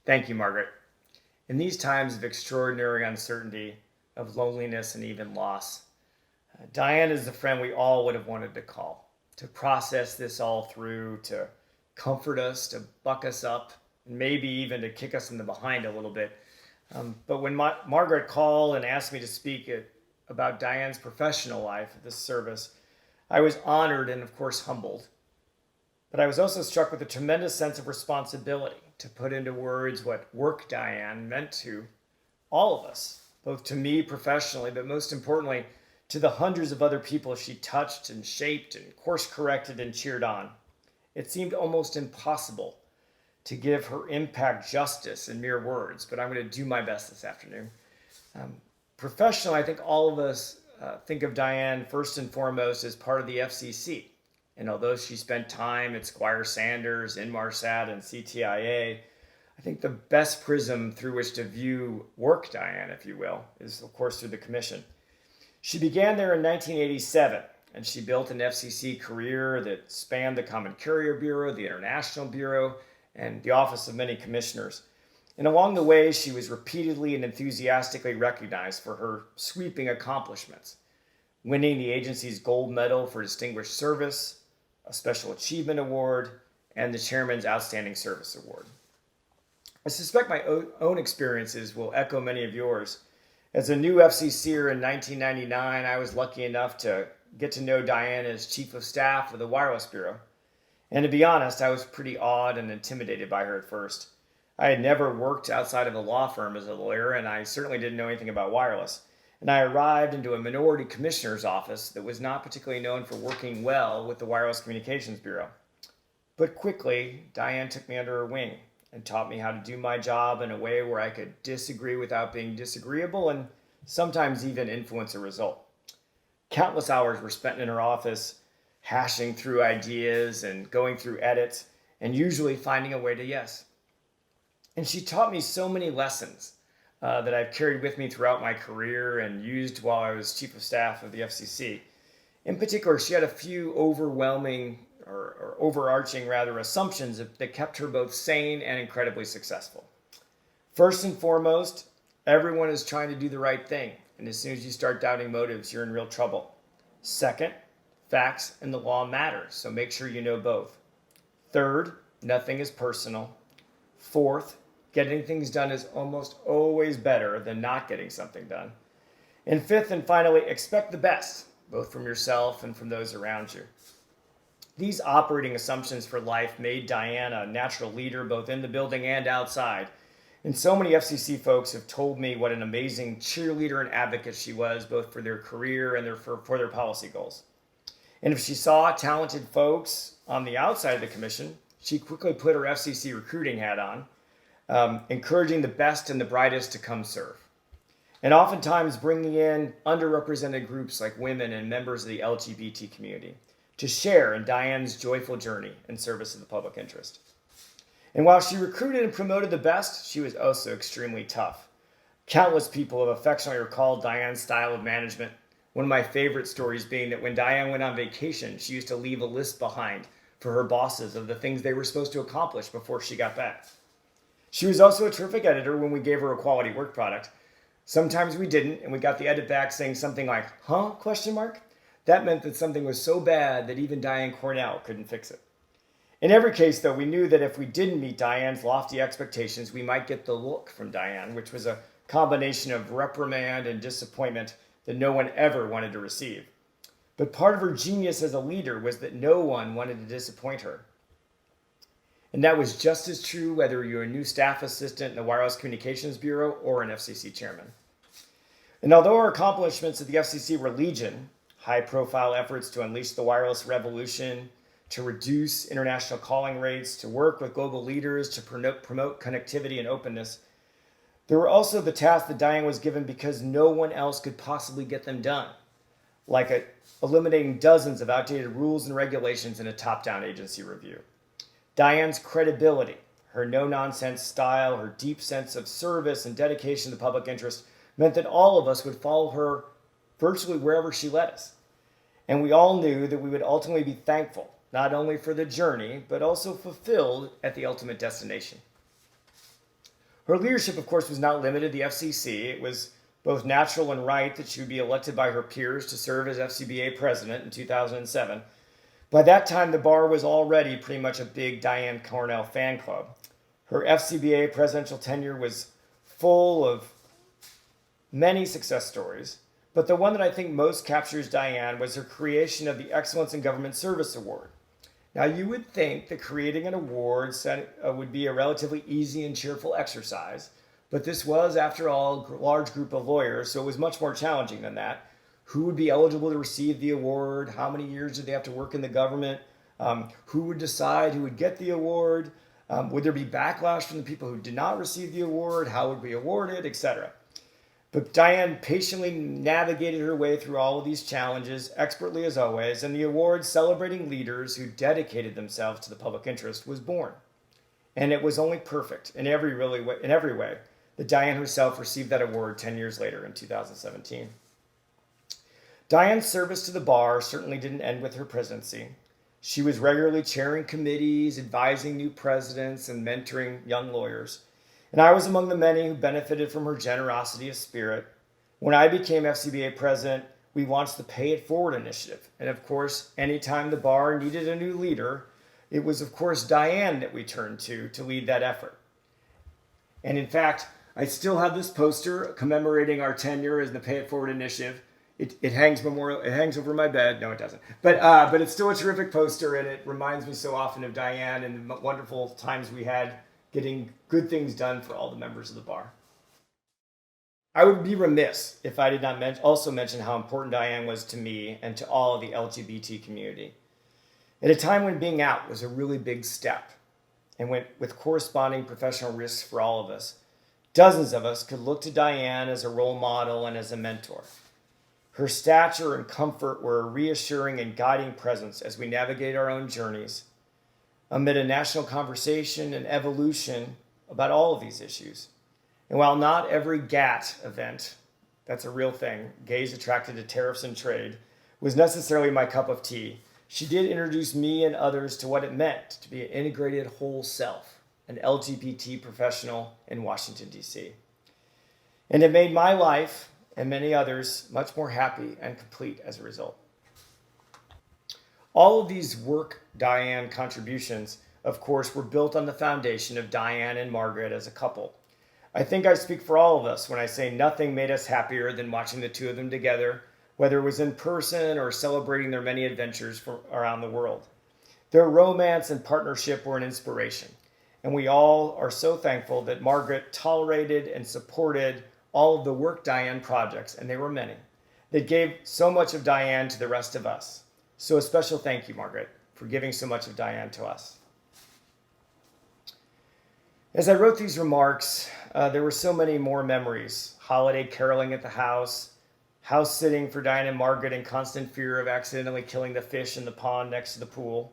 Thank you, Margaret. In these times of extraordinary uncertainty, of loneliness, and even loss, Diane is the friend we all would have wanted to call, to process this all through, to comfort us, to buck us up, and maybe even to kick us in the behind a little bit. But when Margaret called and asked me to speak about Diane's professional life at this service, I was honored and, of course, humbled. But I was also struck with a tremendous sense of responsibility to put into words what work Diane meant to all of us, both to me professionally, but most importantly, to the hundreds of other people she touched and shaped and course corrected and cheered on. It seemed almost impossible to give her impact justice in mere words, but I'm going to do my best this afternoon. Professionally, I think all of us think of Diane first and foremost as part of the FCC. And although she spent time at Squire Sanders, Inmarsat, and CTIA, I think the best prism through which to view work Diane, if you will, is of course through the commission. She began there in 1987, and she built an FCC career that spanned the Common Carrier Bureau, the International Bureau, and the Office of Many Commissioners. And along the way, she was repeatedly and enthusiastically recognized for her sweeping accomplishments, winning the agency's Gold Medal for Distinguished Service, a Special Achievement Award, and the Chairman's Outstanding Service Award. I suspect my own experiences will echo many of yours. As a new FCCer in 1999, I was lucky enough to get to know Diane as Chief of Staff of the Wireless Bureau. And to be honest, I was pretty awed and intimidated by her at first. I had never worked outside of a law firm as a lawyer, and I certainly didn't know anything about wireless. And I arrived into a minority commissioner's office that was not particularly known for working well with the Wireless Communications Bureau. But quickly, Diane took me under her wing and taught me how to do my job in a way where I could disagree without being disagreeable and sometimes even influence a result. Countless hours were spent in her office hashing through ideas and going through edits and usually finding a way to yes. And she taught me so many lessons that I've carried with me throughout my career and used while I was Chief of Staff of the FCC. In particular, she had a few overwhelming or overarching assumptions that kept her both sane and incredibly successful. First and foremost, everyone is trying to do the right thing, and as soon as you start doubting motives, you're in real trouble. Second, facts and the law matter, so make sure you know both. Third, nothing is personal. Fourth, getting things done is almost always better than not getting something done. And fifth and finally, expect the best, both from yourself and from those around you. These operating assumptions for life made Diane a natural leader both in the building and outside. And so many FCC folks have told me what an amazing cheerleader and advocate she was, both for their career and for their policy goals. And if she saw talented folks on the outside of the commission, she quickly put her FCC recruiting hat on, encouraging the best and the brightest to come serve. And oftentimes bringing in underrepresented groups like women and members of the LGBT community to share in Diane's joyful journey in service of the public interest. And while she recruited and promoted the best, she was also extremely tough. Countless people have affectionately recalled Diane's style of management. One of my favorite stories being that when Diane went on vacation, she used to leave a list behind for her bosses of the things they were supposed to accomplish before she got back. She was also a terrific editor when we gave her a quality work product. Sometimes we didn't, and we got the edit back saying something like, "Huh?" ? That meant that something was so bad that even Diane Cornell couldn't fix it. In every case, though, we knew that if we didn't meet Diane's lofty expectations, we might get the look from Diane, which was a combination of reprimand and disappointment that no one ever wanted to receive. But part of her genius as a leader was that no one wanted to disappoint her. And that was just as true whether you're a new staff assistant in the Wireless Communications Bureau or an FCC chairman. And although our accomplishments at the FCC were legion, high-profile efforts to unleash the wireless revolution, to reduce international calling rates, to work with global leaders, to promote connectivity and openness, there were also the tasks that Diane was given because no one else could possibly get them done, like eliminating dozens of outdated rules and regulations in a top-down agency review. Diane's credibility, her no-nonsense style, her deep sense of service and dedication to the public interest meant that all of us would follow her virtually wherever she led us. And we all knew that we would ultimately be thankful, not only for the journey, but also fulfilled at the ultimate destination. Her leadership, of course, was not limited to the FCC. It was both natural and right that she would be elected by her peers to serve as FCBA president in 2007. By that time, the bar was already pretty much a big Diane Cornell fan club. Her FCBA presidential tenure was full of many success stories, but the one that I think most captures Diane was her creation of the Excellence in Government Service Award. Now, you would think that creating an award would be a relatively easy and cheerful exercise, but this was, after all, a large group of lawyers, so it was much more challenging than that. Who would be eligible to receive the award? How many years did they have to work in the government? Who would decide who would get the award? Would there be backlash from the people who did not receive the award? How would we award it, etc.? But Diane patiently navigated her way through all of these challenges, expertly as always, and the award celebrating leaders who dedicated themselves to the public interest was born. And it was only perfect in every way that Diane herself received that award 10 years later in 2017. Diane's service to the bar certainly didn't end with her presidency. She was regularly chairing committees, advising new presidents, and mentoring young lawyers. And I was among the many who benefited from her generosity of spirit. When I became FCBA president, we launched the Pay It Forward initiative. And of course, anytime the bar needed a new leader, it was of course Diane that we turned to lead that effort. And in fact, I still have this poster commemorating our tenure as the Pay It Forward initiative. It hangs over my bed. No, it doesn't. But it's still a terrific poster, and it reminds me so often of Diane and the wonderful times we had getting good things done for all the members of the bar. I would be remiss if I did not also mention how important Diane was to me and to all of the LGBT community. At a time when being out was a really big step, and with corresponding professional risks for all of us, dozens of us could look to Diane as a role model and as a mentor. Her stature and comfort were a reassuring and guiding presence as we navigate our own journeys amid a national conversation and evolution about all of these issues. And while not every GATT event, that's a real thing, Gays Attracted to Tariffs and Trade, was necessarily my cup of tea, she did introduce me and others to what it meant to be an integrated whole self, an LGBT professional in Washington, D.C. And it made my life and many others much more happy and complete as a result. All of these work Diane contributions, of course, were built on the foundation of Diane and Margaret as a couple. I think I speak for all of us when I say nothing made us happier than watching the two of them together, whether it was in person or celebrating their many adventures around the world. Their romance and partnership were an inspiration, and we all are so thankful that Margaret tolerated and supported all of the Work Diane projects, and there were many, that gave so much of Diane to the rest of us. So a special thank you, Margaret, for giving so much of Diane to us. As I wrote these remarks, there were so many more memories. Holiday caroling at the house sitting for Diane and Margaret in constant fear of accidentally killing the fish in the pond next to the pool,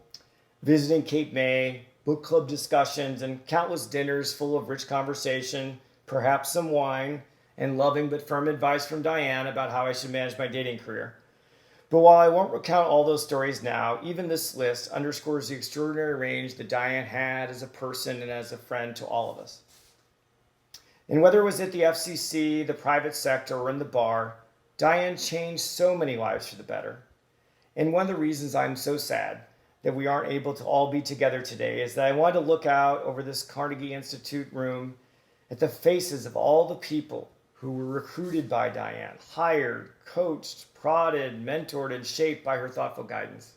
visiting Cape May, book club discussions, and countless dinners full of rich conversation, perhaps some wine, and loving but firm advice from Diane about how I should manage my dating career. But while I won't recount all those stories now, even this list underscores the extraordinary range that Diane had as a person and as a friend to all of us. And whether it was at the FCC, the private sector, or in the bar, Diane changed so many lives for the better. And one of the reasons I'm so sad that we aren't able to all be together today is that I wanted to look out over this Carnegie Institute room at the faces of all the people who were recruited by Diane, hired, coached, prodded, mentored, and shaped by her thoughtful guidance.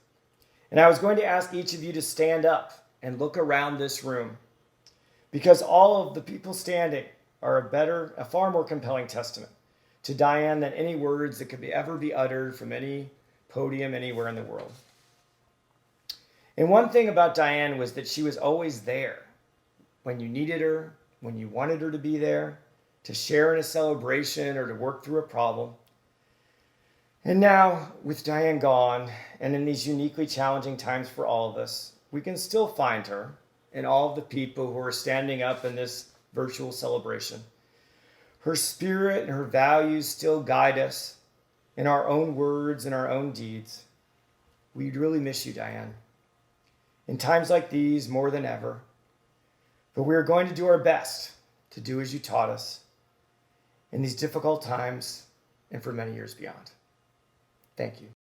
And I was going to ask each of you to stand up and look around this room, because all of the people standing are a far more compelling testament to Diane than any words that could ever be uttered from any podium anywhere in the world. And one thing about Diane was that she was always there when you needed her, when you wanted her to be there, to share in a celebration or to work through a problem. And now, with Diane gone, and in these uniquely challenging times for all of us, we can still find her in all of the people who are standing up in this virtual celebration. Her spirit and her values still guide us in our own words and our own deeds. We'd really miss you, Diane. In times like these, more than ever. But we're going to do our best to do as you taught us in these difficult times and for many years beyond. Thank you.